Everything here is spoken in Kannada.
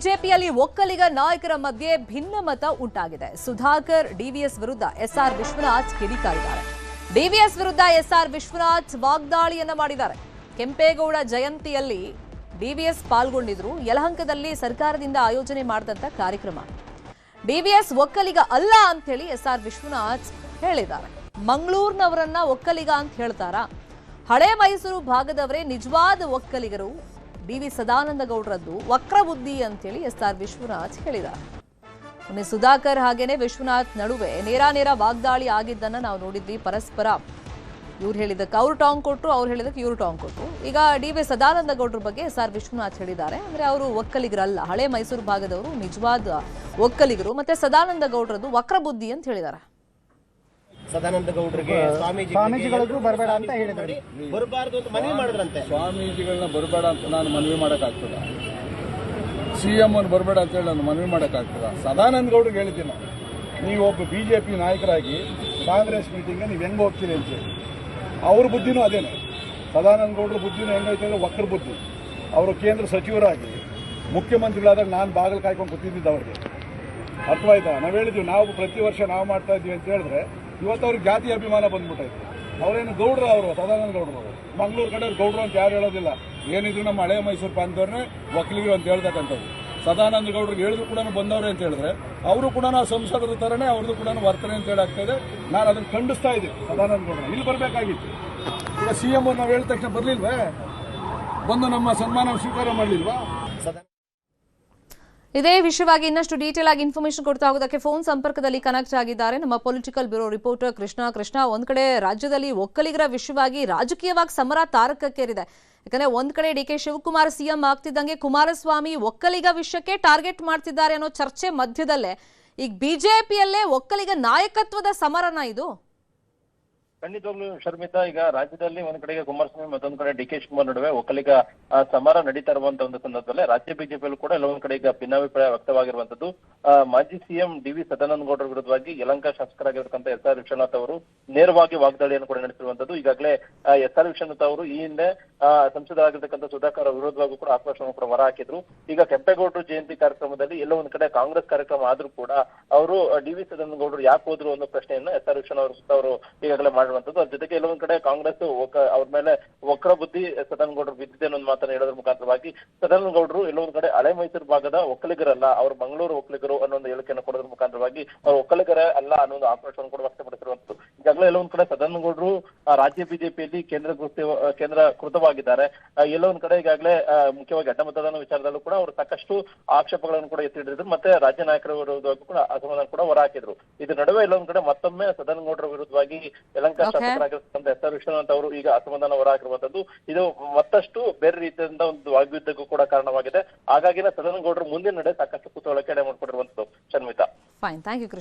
ಬಿಜೆಪಿಯಲ್ಲಿ ಒಕ್ಕಲಿಗ ನಾಯಕರ ಮಧ್ಯೆ ಭಿನ್ನಮತ ಉಂಟಾಗಿದೆ. ಸುಧಾಕರ್ ಡಿವಿಎಸ್ ವಿರುದ್ಧ ಎಸ್ಆರ್ ವಿಶ್ವನಾಥ್ ಕಿಡಿಕಾರಿದ್ದಾರೆ. ಡಿವಿಎಸ್ ವಿರುದ್ಧ ಎಸ್ಆರ್ ವಿಶ್ವನಾಥ್ ವಾಗ್ದಾಳಿಯನ್ನ ಮಾಡಿದ್ದಾರೆ. ಕೆಂಪೇಗೌಡ ಜಯಂತಿಯಲ್ಲಿ ಡಿವಿಎಸ್ ಪಾಲ್ಗೊಂಡಿದ್ರು. ಯಲಹಂಕದಲ್ಲಿ ಸರ್ಕಾರದಿಂದ ಆಯೋಜನೆ ಮಾಡಿದಂತ ಕಾರ್ಯಕ್ರಮ. ಡಿವಿಎಸ್ ಒಕ್ಕಲಿಗ ಅಲ್ಲ ಅಂತ ಹೇಳಿ ಎಸ್ಆರ್ ವಿಶ್ವನಾಥ್ ಹೇಳಿದ್ದಾರೆ. ಮಂಗಳೂರಿನವರನ್ನ ಒಕ್ಕಲಿಗ ಅಂತ ಹೇಳ್ತಾರಾ? ಹಳೆ ಮೈಸೂರು ಭಾಗದವರೇ ನಿಜವಾದ ಒಕ್ಕಲಿಗರು. ಡಿವಿ ಸದಾನಂದ ಗೌಡರದ್ದು ವಕ್ರಬುದ್ಧಿ ಅಂತೇಳಿ ಎಸ್ಆರ್ ವಿಶ್ವನಾಥ್ ಹೇಳಿದ್ದಾರೆ. ಮೊನ್ನೆ ಸುಧಾಕರ್ ಹಾಗೇನೆ ವಿಶ್ವನಾಥ್ ನಡುವೆ ನೇರ ವಾಗ್ದಾಳಿ ಆಗಿದ್ದನ್ನ ನಾವು ನೋಡಿದ್ವಿ. ಪರಸ್ಪರ ಇವ್ರು ಹೇಳಿದಕ್ಕೆ ಅವ್ರು ಟಾಂಗ್ ಕೊಟ್ಟರು, ಅವ್ರು ಹೇಳಿದಕ್ಕೆ ಇವ್ರು ಟಾಂಗ್ ಕೊಟ್ಟರು. ಈಗ ಡಿವಿ ಸದಾನಂದ ಗೌಡರ ಬಗ್ಗೆ ಎಸ್ಆರ್ ವಿಶ್ವನಾಥ್ ಹೇಳಿದ್ದಾರೆ. ಅಂದ್ರೆ ಅವರು ಒಕ್ಕಲಿಗರಲ್ಲ, ಹಳೆ ಮೈಸೂರು ಭಾಗದವರು ನಿಜವಾದ ಒಕ್ಕಲಿಗರು. ಮತ್ತೆ ಸದಾನಂದ ಗೌಡರದ್ದು ವಕ್ರಬುದ್ಧಿ ಅಂತ ಹೇಳಿದ್ದಾರೆ. ಸದಾನಂದ ಗೌಡರಿಗೆ ಸ್ವಾಮೀಜಿಗಳಿಗೂ ಬರಬೇಡ ಅಂತ ಹೇಳಿದ್ರು, ಬರಬಾರ್ದು ಅಂತ ಮನವಿ ಮಾಡಿದ್ರಂತೆ. ಸ್ವಾಮೀಜಿಗಳನ್ನ ಬರಬೇಡ ಅಂತ ನಾನು ಮನವಿ ಮಾಡೋಕ್ಕಾಗ್ತದ? ಸಿಎಂ ಅನ್ನು ಬರಬೇಡ ಅಂತ ಹೇಳಿ ನಾನು ಮನವಿ ಮಾಡೋಕ್ಕಾಗ್ತದ? ಸದಾನಂದ ಗೌಡ್ರಿಗೆ ಹೇಳಿದ್ದೀನಿ, ನೀವು ಒಬ್ಬ ಬಿಜೆಪಿ ನಾಯಕರಾಗಿ ಕಾಂಗ್ರೆಸ್ ಮೀಟಿಂಗ್ಗೆ ನೀವು ಹೆಂಗೆ ಹೋಗ್ತೀರಿ ಅಂತ ಹೇಳಿ. ಅವ್ರ ಬುದ್ಧಿನೂ ಅದೇನೆ. ಸದಾನಂದ ಗೌಡ್ರ ಬುದ್ಧಿನೂ ಹೆಂಗೈತೆ ಅಂದರೆ ವಕ್ರ ಬುದ್ಧಿ. ಅವರು ಕೇಂದ್ರ ಸಚಿವರಾಗಿ ಮುಖ್ಯಮಂತ್ರಿಗಳಾದಾಗ ನಾನು ಬಾಗಿಲು ಕಾಯ್ಕೊಂಡು ಕೂತಿದ್ದಿದ್ದು ಅವ್ರಿಗೆ. ಅರ್ಥವಾಯ್ತಾ? ನಾವು ಹೇಳಿದ್ವಿ, ನಾವು ಪ್ರತಿ ವರ್ಷ ನಾವು ಮಾಡ್ತಾ ಇದ್ವಿ ಅಂತ ಹೇಳಿದ್ರೆ ಇವತ್ತು ಅವ್ರಿಗೆ ಜಾತಿ ಅಭಿಮಾನ ಬಂದ್ಬಿಟ್ಟೈತೆ. ಅವರೇನು ಗೌಡ್ರು, ಅವರು ಸದಾನಂದ ಗೌಡರು. ಅವರು ಮಂಗಳೂರು ಕಡೆ ಗೌಡ್ರು ಅಂತ ಯಾರು ಹೇಳೋದಿಲ್ಲ. ಏನಿದ್ರು ನಮ್ಮ ಹಳೆ ಮೈಸೂರು ಪ್ರಾಂತವ್ರನ್ನೇ ಒಕ್ಕಲಿಗರು ಅಂತ ಹೇಳ್ತಕ್ಕಂಥದ್ದು. ಸದಾನಂದ ಗೌಡ್ರಿಗೆ ಹೇಳಿದ್ರು ಕೂಡ ಬಂದವ್ರೆ ಅಂತ ಹೇಳಿದ್ರೆ ಅವರು ಕೂಡ ನಾವು ಸಂಸದರ ಥರನೇ ಅವ್ರದ್ದು ಕೂಡ ವರ್ತನೆ ಅಂತ ಹೇಳಾಗ್ತಾ ಇದೆ. ನಾನು ಅದನ್ನು ಖಂಡಿಸ್ತಾ ಇದ್ದೀನಿ. ಸದಾನಂದ ಗೌಡ್ರ ಇಲ್ಲಿ ಬರಬೇಕಾಗಿತ್ತು. ಈಗ ಸಿಎಂ ಅವ್ರು ನಾವು ಹೇಳಿದ ತಕ್ಷಣ ಬರಲಿಲ್ವೇ? ಬಂದು ನಮ್ಮ ಸನ್ಮಾನ ಸ್ವೀಕಾರ ಮಾಡಲಿಲ್ವಾ? ಇದೇ ವಿಷಯವಾಗಿ ಇನ್ನಷ್ಟು ಡೀಟೇಲ್ ಆಗಿ ಇನ್ಫಾರ್ಮೇಶನ್ ಕೊಡ್ತಾ ಹೋಗೋದಕ್ಕೆ ಫೋನ್ ಸಂಪರ್ಕದಲ್ಲಿ ಕನೆಕ್ಟ್ ಆಗಿದ್ದಾರೆ ನಮ್ಮ ಪೊಲಿಟಿಕಲ್ ಬ್ಯೂರೋ ರಿಪೋರ್ಟರ್ ಕೃಷ್ಣ. ಒಂದ್ ಕಡೆ ರಾಜ್ಯದಲ್ಲಿ ಒಕ್ಕಲಿಗರ ವಿಷಯವಾಗಿ ರಾಜಕೀಯವಾಗಿ ಸಮರ ತಾರಕಕ್ಕೇರಿದೆ. ಯಾಕಂದ್ರೆ ಒಂದ್ ಕಡೆ ಡಿ ಕೆ ಶಿವಕುಮಾರ್ ಸಿಎಂ ಆಗ್ತಿದ್ದಂಗೆ ಕುಮಾರಸ್ವಾಮಿ ಒಕ್ಕಲಿಗ ವಿಷಯಕ್ಕೆ ಟಾರ್ಗೆಟ್ ಮಾಡ್ತಿದ್ದಾರೆ ಅನ್ನೋ ಚರ್ಚೆ ಮಧ್ಯದಲ್ಲೇ ಈಗ ಬಿಜೆಪಿಯಲ್ಲೇ ಒಕ್ಕಲಿಗ ನಾಯಕತ್ವದ ಸಮರನ ಇದು. ಖಂಡಿತವಾಗ್ಲೂ ಶರ್ಮಿತಾ, ಈಗ ರಾಜ್ಯದಲ್ಲಿ ಒಂದ್ ಕಡೆಗೆ ಕುಮಾರಸ್ವಾಮಿ ಮತ್ತೊಂದ್ ಕಡೆ ಡಿ ಕೆ ಶಿವಕುಮಾರ್ ನಡುವೆ ಒಕ್ಕಲಿಗ ಸಮರ ನಡೀತಾ ಇರುವಂತಹ ಒಂದು ಸಂದರ್ಭದಲ್ಲಿ ರಾಜ್ಯ ಬಿಜೆಪಿಯಲ್ಲೂ ಕೂಡ ಎಲ್ಲೊಂದ್ ಕಡೆ ಈಗ ಭಿನ್ನಾಭಿಪ್ರಾಯ ವ್ಯಕ್ತವಾಗಿರುವಂತದ್ದು. ಮಾಜಿ ಸಿಎಂ ಡಿವಿ ಸದಾನಂದ ಗೌಡರ ವಿರುದ್ಧವಾಗಿ ಯಲಹಂಕ ಶಾಸಕರಾಗಿರ್ತಕ್ಕಂಥ ಎಸ್ಆರ್ ವಿಶ್ವನಾಥ್ ಅವರು ನೇರವಾಗಿ ವಾಗ್ದಾಳಿಯನ್ನು ಕೂಡ ನಡೆಸಿರುವಂತದ್ದು. ಈಗಾಗಲೇ ಎಸ್ಆರ್ ವಿಶ್ವನಾಥ್ ಅವರು ಈ ಹಿಂದೆ ಸಂಸದರಾಗಿರ್ತಕ್ಕಂಥ ಸುಧಾಕರ್ ವಿರೋಧವಾಗೂ ಕೂಡ ಆಕ್ರೋಶವನ್ನು ಕೂಡ ಹೊರ ಹಾಕಿದ್ರು. ಈಗ ಕೆಂಪೇಗೌಡರು ಜಯಂತಿ ಕಾರ್ಯಕ್ರಮದಲ್ಲಿ ಎಲ್ಲೋ ಒಂದ್ ಕಡೆ ಕಾಂಗ್ರೆಸ್ ಕಾರ್ಯಕ್ರಮ ಆದ್ರೂ ಕೂಡ ಅವರು ಡಿವಿ ಸದಾನಂದ ಗೌಡರು ಯಾಕೆ ಹೋದ್ರು ಅನ್ನೋ ಪ್ರಶ್ನೆಯನ್ನು ಎಸ್ಆರ್ ವಿಶ್ವನಾಥ್ ಅವರು ಈಗಾಗಲೇ ಮಾಡಿರುವಂತದ್ದು. ಅದ್ರ ಜೊತೆಗೆ ಎಲ್ಲೊಂದ್ ಕಡೆ ಕಾಂಗ್ರೆಸ್ ಅವ್ರ ಮೇಲೆ ವಕ್ರ ಬುದ್ಧಿ ಸದಾನಂದ ಗೌಡರು ಬಿದ್ದಿದೆ ಅನ್ನೋ ಮಾತನ್ನು ಹೇಳೋದ್ರ ಮುಖಾಂತರವಾಗಿ ಸದಾನಂದ ಗೌಡರು ಎಲ್ಲೊಂದ್ ಕಡೆ ಹಳೆ ಮೈಸೂರು ಭಾಗದ ಒಕ್ಕಲಿಗರಲ್ಲ, ಅವ್ರು ಮಂಗಳೂರು ಒಕ್ಕಲಿಗರು ಅನ್ನೋ ಒಂದು ಹೇಳಿಕೆಯನ್ನು ಕೊಡೋದ್ರ ಮುಖಾಂತರವಾಗಿ ಅವ್ರು ಒಕ್ಕಲಿಗರ ಅಲ್ಲ ಅನ್ನೋ ಒಂದು ಆಕ್ರೋಶವನ್ನು ಕೂಡ ವ್ಯಕ್ತಪಡಿಸಿರುವಂತದ್ದು. ಈಗಾಗಲೇ ಎಲ್ಲೊಂದ್ ಕಡೆ ಸದಾನಂದ ಗೌಡರು ರಾಜ್ಯ ಬಿಜೆಪಿಯಲ್ಲಿ ಕೇಂದ್ರ ಕೃತವಾಗಿದ್ದಾರೆ. ಎಲ್ಲೊಂದ್ ಕಡೆ ಈಗಾಗಲೇ ಮುಖ್ಯವಾಗಿ ಅಡ್ಡ ಮತದಾನ ವಿಚಾರದಲ್ಲೂ ಕೂಡ ಅವರು ಸಾಕಷ್ಟು ಆಕ್ಷೇಪಗಳನ್ನು ಕೂಡ ಎತ್ತಿಡಿದ್ರು. ಮತ್ತೆ ರಾಜ್ಯ ನಾಯಕರ ವಿರುದ್ಧವಾಗಿ ಕೂಡ ಅಸಮಾಧಾನ ಕೂಡ ಹೊರಹಾಕಿದ್ರು. ಇದ್ರ ನಡುವೆ ಎಲ್ಲೊಂದ್ ಕಡೆ ಮತ್ತೊಮ್ಮೆ ಸದಾನಂದ ಗೌಡರ ವಿರುದ್ಧವಾಗಿ ಯಲಹಂಕ ಶಾಸಕರಾಗಿರ್ತಕ್ಕಂಥ ಎಸ್ಆರ್ ವಿಶ್ವನಾಥ್ ಅವರು ಈಗ ಅಸಮಾಧಾನ ಹೊರಹಾಕಿರುವಂತದ್ದು. ಇದು ಮತ್ತಷ್ಟು ಬೇರೆ ರೀತಿಯಿಂದ ಒಂದು ವಾಗ್ಯುದ್ಧಕ್ಕೂ ಕೂಡ ಕಾರಣವಾಗಿದೆ. ಹಾಗಾಗಿನ ಸದಾನಂದ ಗೌಡರು ಮುಂದಿನ ನಡೆ ಸಾಕಷ್ಟು ಕುತೂಹಲಕ್ಕೆ ಎಡೆ ಮಾಡಿಕೊಂಡಿರುವಂತದ್ದು. Sharmita, fine, thank you Krishna.